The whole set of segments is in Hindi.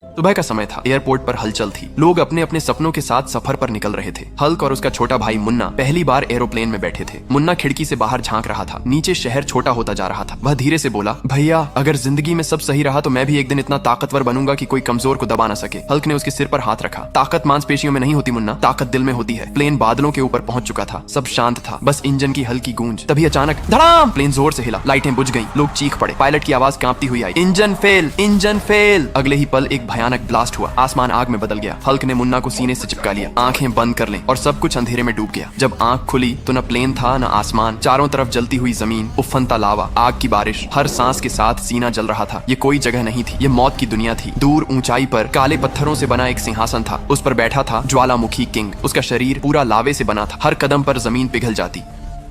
सुबह का समय था। एयरपोर्ट पर हलचल थी। लोग अपने अपने सपनों के साथ सफर पर निकल रहे थे। हल्क और उसका छोटा भाई मुन्ना पहली बार एरोप्लेन में बैठे थे। मुन्ना खिड़की से बाहर झांक रहा था। नीचे शहर छोटा होता जा रहा था। वह धीरे से बोला, भैया अगर जिंदगी में सब सही रहा तो मैं भी एक दिन इतना ताकतवर बनूंगा कि कोई कमजोर को दबा ना सके। हल्क ने उसके सिर पर हाथ रखा। ताकत मांसपेशियों में नहीं होती मुन्ना, ताकत दिल में होती है। प्लेन बादलों के ऊपर पहुंच चुका था। सब शांत था, बस इंजन की हल्की गूंज। तभी अचानक धड़ाम, प्लेन जोर से हिला। लाइटें बुझ गईं। लोग चीख पड़े। पायलट की आवाज कांपती हुई आई, इंजन फेल, इंजन फेल। अगले ही पल एक भयानक ब्लास्ट हुआ। आसमान आग में बदल गया। हल्क ने मुन्ना को सीने से चिपका लिया। आंखें बंद कर लें और सब कुछ अंधेरे में डूब गया। जब आंख खुली तो न प्लेन था न आसमान। चारों तरफ जलती हुई जमीन, उफनता लावा, आग की बारिश। हर सांस के साथ सीना जल रहा था। ये कोई जगह नहीं थी, ये मौत की दुनिया थी। दूर ऊंचाई पर काले पत्थरों से बना एक सिंहासन था। उस पर बैठा था ज्वालामुखी किंग। उसका शरीर पूरा लावे से बना था। हर कदम पर जमीन पिघल जाती।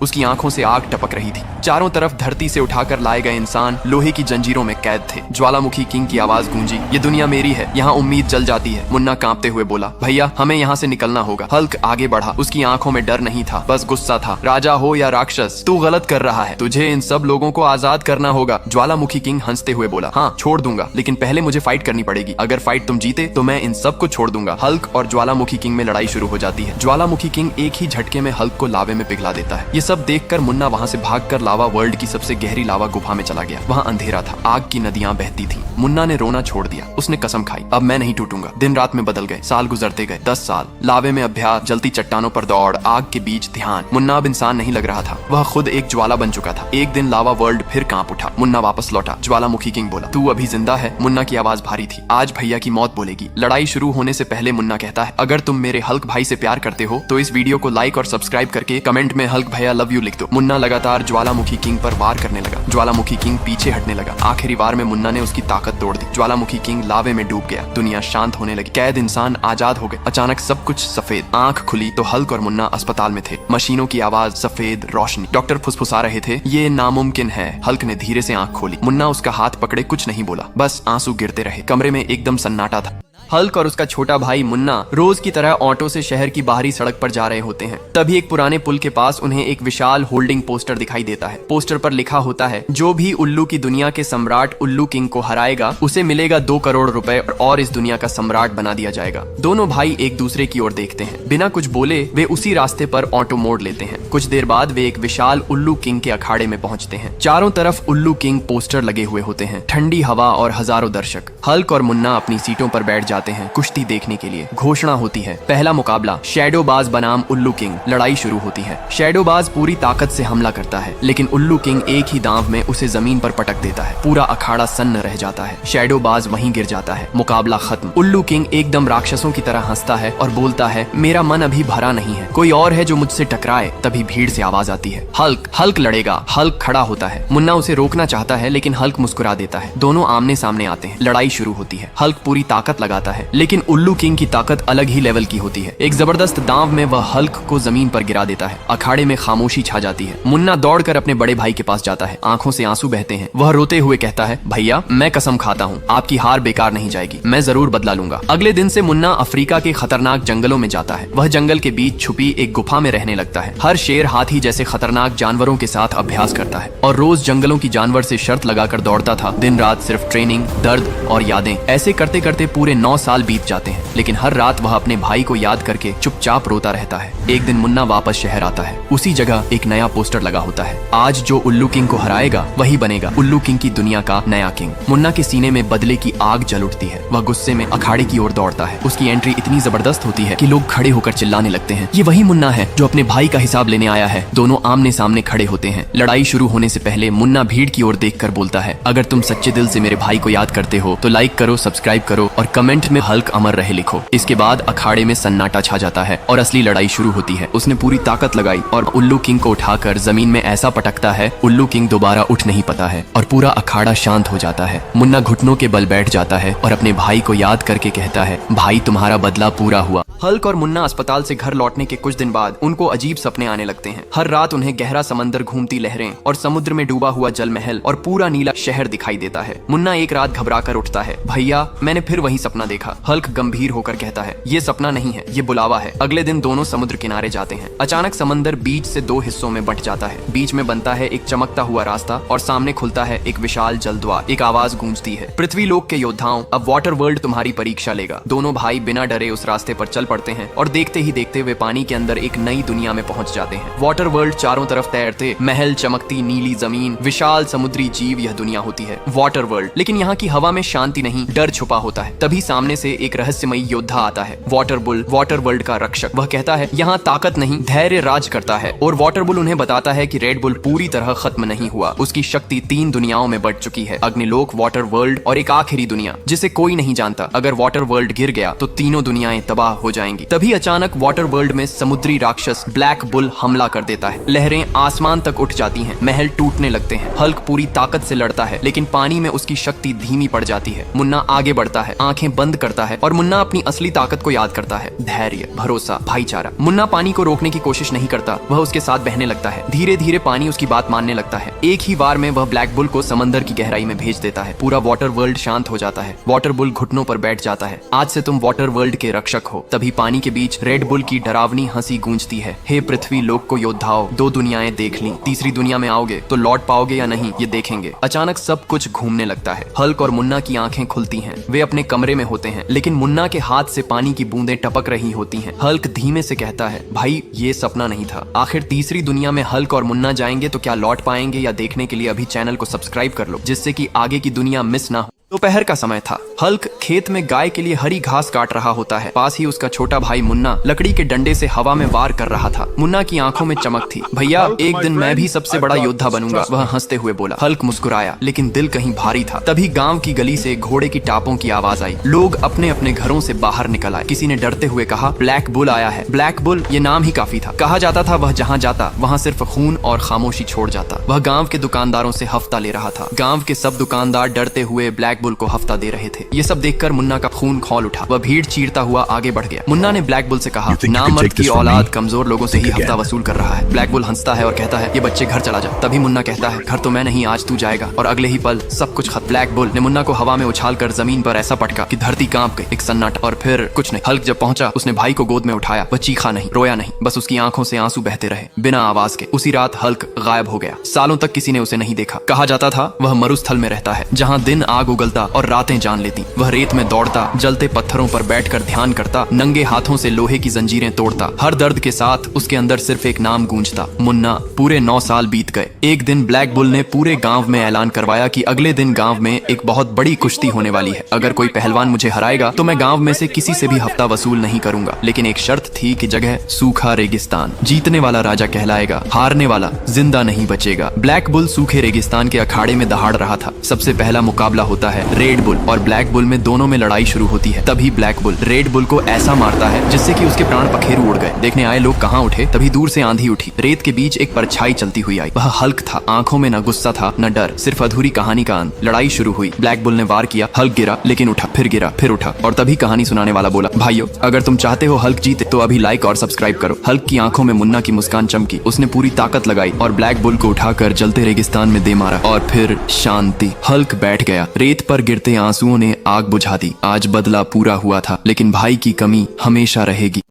उसकी आंखों से आग टपक रही थी। चारों तरफ धरती से उठाकर लाए गए इंसान लोहे की जंजीरों में कैद थे। ज्वालामुखी किंग की आवाज गूंजी, ये दुनिया मेरी है, यहाँ उम्मीद जल जाती है। मुन्ना कांपते हुए बोला, भैया हमें यहाँ से निकलना होगा। हल्क आगे बढ़ा। उसकी आंखों में डर नहीं था, बस गुस्सा था। राजा हो या राक्षस, तू गलत कर रहा है। तुझे इन सब लोगों को आजाद करना होगा। ज्वालामुखी किंग हंसते हुए बोला, हाँ छोड़ दूंगा, लेकिन पहले मुझे फाइट करनी पड़ेगी। अगर फाइट तुम जीते तो मैं इन सब को छोड़ दूंगा। हल्क और ज्वालामुखी किंग में लड़ाई शुरू हो जाती है। ज्वालामुखी किंग एक ही झटके में हल्क को लावे में पिघला देता है। ये सब देखकर मुन्ना वहां से भागकर लावा वर्ल्ड की सबसे गहरी लावा गुफा में चला गया। वहां अंधेरा था, आग की नदियां बहती थीं। मुन्ना ने रोना छोड़ दिया। उसने कसम खाई, अब मैं नहीं टूटूंगा। दिन रात में बदल गए, साल गुजरते गए। 10 साल लावे में अभ्यास, जलती चट्टानों पर दौड़, आग के बीच ध्यान। मुन्ना अब इंसान नहीं लग रहा था, वह खुद एक ज्वाला बन चुका था। एक दिन लावा वर्ल्ड फिर कांप उठा। मुन्ना वापस लौटा। ज्वालामुखी किंग बोला, तू अभी जिंदा है? मुन्ना की आवाज भारी थी। आज भैया की मौत बोलेगी। लड़ाई शुरू होने से पहले मुन्ना कहता है, अगर तुम मेरे हल्क भाई से प्यार करते हो तो इस वीडियो को लाइक और सब्सक्राइब करके कमेंट में हल्क भैया लव यू लिख दो। मुन्ना लगातार ज्वालामुखी किंग पर वार करने लगा। ज्वालामुखी किंग पीछे हटने लगा। आखिरी वार में मुन्ना ने उसकी ताकत तोड़ दी। ज्वालामुखी किंग लावे में डूब गया। दुनिया शांत होने लगी। कैद इंसान आजाद हो गए। अचानक सब कुछ सफेद। आंख खुली तो हल्क और मुन्ना अस्पताल में थे। मशीनों की आवाज, सफेद रोशनी। डॉक्टर फुसफुसा रहे थे, ये नामुमकिन है। हल्क ने धीरे से आंख खोली। मुन्ना उसका हाथ पकड़े कुछ नहीं बोला, बस आंसू गिरते रहे। कमरे में एकदम सन्नाटा था। हल्क और उसका छोटा भाई मुन्ना रोज की तरह ऑटो से शहर की बाहरी सड़क पर जा रहे होते हैं। तभी एक पुराने पुल के पास उन्हें एक विशाल होल्डिंग पोस्टर दिखाई देता है। पोस्टर पर लिखा होता है, जो भी उल्लू की दुनिया के सम्राट उल्लू किंग को हराएगा उसे मिलेगा 2 करोड़ रुपए और इस दुनिया का सम्राट बना दिया जाएगा। दोनों भाई एक दूसरे की ओर देखते हैं। बिना कुछ बोले वे उसी रास्ते पर ऑटो मोड़ लेते हैं। कुछ देर बाद वे एक विशाल उल्लू किंग के अखाड़े में पहुंचते हैं। चारों तरफ उल्लू किंग पोस्टर लगे हुए होते हैं। ठंडी हवा और हजारों दर्शक। हल्क और मुन्ना अपनी सीटों पर बैठ जाते हैं कुश्ती देखने के लिए। घोषणा होती है, पहला मुकाबला शैडोबाज बनाम उल्लू किंग। लड़ाई शुरू होती है। शैडोबाज पूरी ताकत से हमला करता है, लेकिन उल्लू किंग एक ही दांव में उसे जमीन पर पटक देता है। पूरा अखाड़ा सन्न रह जाता है। शैडोबाज वहीं गिर जाता है। मुकाबला खत्म। उल्लू किंग एकदम राक्षसों की तरह हंसता है और बोलता है, मेरा मन अभी भरा नहीं है, कोई और है जो मुझसे टकराए। तभी भीड़ से आवाज आती है, हल्क, हल्क लड़ेगा। हल्क खड़ा होता है। मुन्ना उसे रोकना चाहता है, लेकिन हल्क मुस्कुरा देता है। दोनों आमने सामने आते हैं। लड़ाई शुरू होती है। हल्क पूरी ताकत लगाता है, लेकिन उल्लू किंग की ताकत अलग ही लेवल की होती है। एक जबरदस्त दांव में वह हल्क को जमीन पर गिरा देता है। अखाड़े में खामोशी छा जाती है। मुन्ना दौड़कर अपने बड़े भाई के पास जाता है। आंखों से आंसू बहते हैं। वह रोते हुए कहता है, भैया मैं कसम खाता हूँ आपकी हार बेकार नहीं जाएगी, मैं जरूर बदला लूंगा। अगले दिन से मुन्ना अफ्रीका के खतरनाक जंगलों में जाता है। वह जंगल के बीच छुपी एक गुफा में रहने लगता है। हर शेर, हाथी जैसे खतरनाक जानवरों के साथ अभ्यास करता है और रोज जंगलों की जानवर से शर्त लगाकर दौड़ता था। दिन रात सिर्फ ट्रेनिंग, दर्द और यादें। ऐसे करते करते पूरे 9 साल बीत जाते हैं, लेकिन हर रात वह अपने भाई को याद करके चुपचाप रोता रहता है। एक दिन मुन्ना वापस शहर आता है। उसी जगह एक नया पोस्टर लगा होता है, आज जो उल्लू किंग को हराएगा वही बनेगा उल्लू किंग की दुनिया का नया किंग। मुन्ना के सीने में बदले की आग जल उठती है। वह गुस्से में अखाड़े की ओर दौड़ता है। उसकी एंट्री इतनी जबरदस्त होती है कि लोग खड़े होकर चिल्लाने लगते हैं, ये वही मुन्ना है जो अपने भाई का हिसाब लेने आया है। दोनों आमने सामने खड़े होते हैं। लड़ाई शुरू होने से पहले मुन्ना भीड़ की ओर देखकर बोलता है, अगर तुम सच्चे दिल से मेरे भाई को याद करते हो तो लाइक करो, सब्सक्राइब करो और कमेंट में हल्क अमर रहे लिखो। इसके बाद अखाड़े में सन्नाटा छा जाता है और असली लड़ाई शुरू होती है। उसने पूरी ताकत लगाई और उल्लू किंग को उठाकर जमीन में ऐसा पटकता है, उल्लू किंग दोबारा उठ नहीं पाता है और पूरा अखाड़ा शांत हो जाता है। मुन्ना घुटनों के बल बैठ जाता है और अपने भाई को याद करके कहता है, भाई तुम्हारा बदला पूरा हुआ। हल्क और मुन्ना अस्पताल से घर लौटने के कुछ दिन बाद उनको अजीब सपने आने लगते हैं। हर रात उन्हें गहरा समंदर, घूमती लहरें और समुद्र में डूबा हुआ जल महल और पूरा नीला शहर दिखाई देता है। मुन्ना एक रात घबरा कर उठता है। भैया, मैंने फिर वही सपना देखा। हल्क गंभीर होकर कहता है, ये सपना नहीं है, ये बुलावा है। अगले दिन दोनों समुद्र किनारे जाते हैं। अचानक समंदर बीच से दो हिस्सों में बंट जाता है। बीच में बनता है एक चमकता हुआ रास्ता और सामने खुलता है एक विशाल जल द्वार। एक आवाज गूंजती है, पृथ्वी लोक के योद्धाओं, अब वाटर वर्ल्ड तुम्हारी परीक्षा लेगा। दोनों भाई बिना डरे उस रास्ते पर चल पड़ते हैं और देखते ही देखते वे पानी के अंदर एक नई दुनिया में पहुंच जाते हैं। वाटर वर्ल्ड चारों तरफ तैरते महल, चमकती नीली जमीन, विशाल समुद्री जीव, यह दुनिया होती है वाटर वर्ल्ड। लेकिन यहाँ की हवा में शांति नहीं, डर छुपा होता है। तभी सामने से एक रहस्यमयी योद्धा आता है, वाटर बुल, वाटर वर्ल्ड का रक्षक। वह कहता है, यहाँ ताकत नहीं, धैर्य राज करता है। और वाटर बुल उन्हें बताता है कि रेड बुल पूरी तरह खत्म नहीं हुआ। उसकी शक्ति 3 दुनियाओं में बढ़ चुकी है, अग्निलोक, वाटर वर्ल्ड और एक आखिरी दुनिया जिसे कोई नहीं जानता। अगर वाटर वर्ल्ड गिर गया तो तीनों दुनियाएं तबाह हो जाएंगी। तभी अचानक वाटर वर्ल्ड में समुद्री राक्षस ब्लैक बुल हमला कर देता है। लहरें आसमान तक उठ जाती हैं, महल टूटने लगते हैं। हल्क पूरी ताकत से लड़ता है, लेकिन पानी में उसकी शक्ति धीमी पड़ जाती है। मुन्ना आगे बढ़ता है, आंखें बंद करता है और मुन्ना अपनी असली ताकत को याद करता है, धैर्य, भरोसा, भाईचारा। मुन्ना पानी को रोकने की कोशिश नहीं करता, वह उसके साथ बहने लगता है। धीरे धीरे पानी उसकी बात मानने लगता है। एक ही बार में वह ब्लैक बुल को समंदर की गहराई में भेज देता है। पूरा वाटर वर्ल्ड शांत हो जाता है। वाटर बुल घुटनों पर बैठ जाता है। आज से तुम वाटर वर्ल्ड के रक्षक हो। तभी पानी के बीच रेड बुल की डरावनी हंसी गूंजती है, हे पृथ्वी लोक को योद्धाओ, 2 दुनियाएं देख ली, तीसरी दुनिया में आओगे तो लौट पाओगे या नहीं, ये देखेंगे। अचानक सब कुछ घूमने लगता है। हल्क और मुन्ना की आंखें खुलती हैं। वे अपने कमरे में होते हैं, लेकिन मुन्ना के हाथ से पानी की बूंदें टपक रही होती हैं। हल्क धीमे से कहता है, भाई, ये सपना नहीं था। आखिर तीसरी दुनिया में हल्क और मुन्ना जाएंगे तो क्या लौट पाएंगे या देखने के लिए अभी चैनल को सब्सक्राइब कर लो, जिससे कि आगे की दुनिया मिस ना हो। दोपहर का समय था। हल्क खेत में गाय के लिए हरी घास काट रहा होता है। पास ही उसका छोटा भाई मुन्ना लकड़ी के डंडे से हवा में वार कर रहा था। मुन्ना की आंखों में चमक थी। भैया, एक दिन मैं भी सबसे बड़ा योद्धा बनूंगा, वह हंसते हुए बोला। हल्क मुस्कुराया, लेकिन दिल कहीं भारी था। तभी गांव की गली से घोड़े की टापों की आवाज आई। लोग अपने अपने घरों से बाहर निकल आए। किसी ने डरते हुए कहा, ब्लैक बुल आया है। ब्लैक बुल, ये नाम ही काफी था। कहा जाता था वह जहाँ जाता वहाँ सिर्फ खून और खामोशी छोड़ जाता। वह गाँव के दुकानदारों से हफ्ता ले रहा था। गाँव के सब दुकानदार डरते हुए ब्लैक बुल को हफ्ता दे रहे थे। ये सब देखकर मुन्ना का खून खौल उठा। वह भीड़ चीरता हुआ आगे बढ़ गया। मुन्ना ने ब्लैक बुल से कहा, नामर्द की औलाद कमजोर लोगों से ही हफ्ता वसूल कर रहा है। ब्लैक बुल हंसता है और कहता है, ये बच्चे घर चला जा। तभी मुन्ना कहता है, घर तो मैं नहीं, आज तू जाएगा। और अगले ही पल सब कुछ खत्म। ब्लैक बुल ने मुन्ना को हवा में उछालकर जमीन पर ऐसा पटका कि धरती कांप गई। एक सन्नाटा और फिर कुछ नहीं। हल्क जब पहुंचा, उसने भाई को गोद में उठाया। वह चीखा नहीं, रोया नहीं, बस उसकी आंखों से आंसू बहते रहे बिना आवाज के। उसी रात हल्क गायब हो गया। सालों तक किसी ने उसे नहीं देखा। कहा जाता था वह मरुस्थल में रहता है, जहाँ दिन आग उगलता और रातें जान लेती। वह रेत में दौड़ता, जलते पत्थरों पर बैठकर ध्यान करता, नंगे हाथों से लोहे की जंजीरें तोड़ता। हर दर्द के साथ उसके अंदर सिर्फ एक नाम गूंजता, मुन्ना। पूरे 9 साल बीत गए। एक दिन ब्लैक बुल ने पूरे गांव में ऐलान करवाया कि अगले दिन गांव में एक बहुत बड़ी कुश्ती होने वाली है। अगर कोई पहलवान मुझे हराएगा तो मैं गांव में से किसी से भी हफ्ता वसूल नहीं करूंगा। लेकिन एक शर्त थी कि जगह सूखा रेगिस्तान। जीतने वाला राजा कहलाएगा, हारने वाला जिंदा नहीं बचेगा। ब्लैक बुल सूखे रेगिस्तान के अखाड़े में दहाड़ रहा था। सबसे पहला मुकाबला होता है रेड बुल और ब्लैक बुल में। दोनों में लड़ाई शुरू होती है। तभी ब्लैक बुल रेड बुल को ऐसा मारता है जिससे कि उसके प्राण पखेरु उड़ गए। देखने आए लोग कहाँ उठे, तभी दूर से आंधी उठी। रेत के बीच एक परछाई चलती हुई आई। वह हल्क था। आंखों में न गुस्सा था न डर, सिर्फ अधूरी कहानी का अंत। लड़ाई शुरू हुई। ब्लैक बुल ने वार किया। हल्क गिरा, लेकिन उठा, फिर गिरा, फिर उठा। और तभी कहानी सुनाने वाला बोला, भाइयों, अगर तुम चाहते हो हल्क जीते तो अभी लाइक और सब्सक्राइब करो। हल्क की आंखों में मुन्ना की मुस्कान चमकी। उसने पूरी ताकत लगाई और ब्लैक बुल को उठाकर जलते रेगिस्तान में दे मारा। और फिर शांति। हल्क बैठ गया। रेत पर गिरते आंसुओं ने आग बुझा दी। आज बदला पूरा हुआ था, लेकिन भाई की कमी हमेशा रहेगी।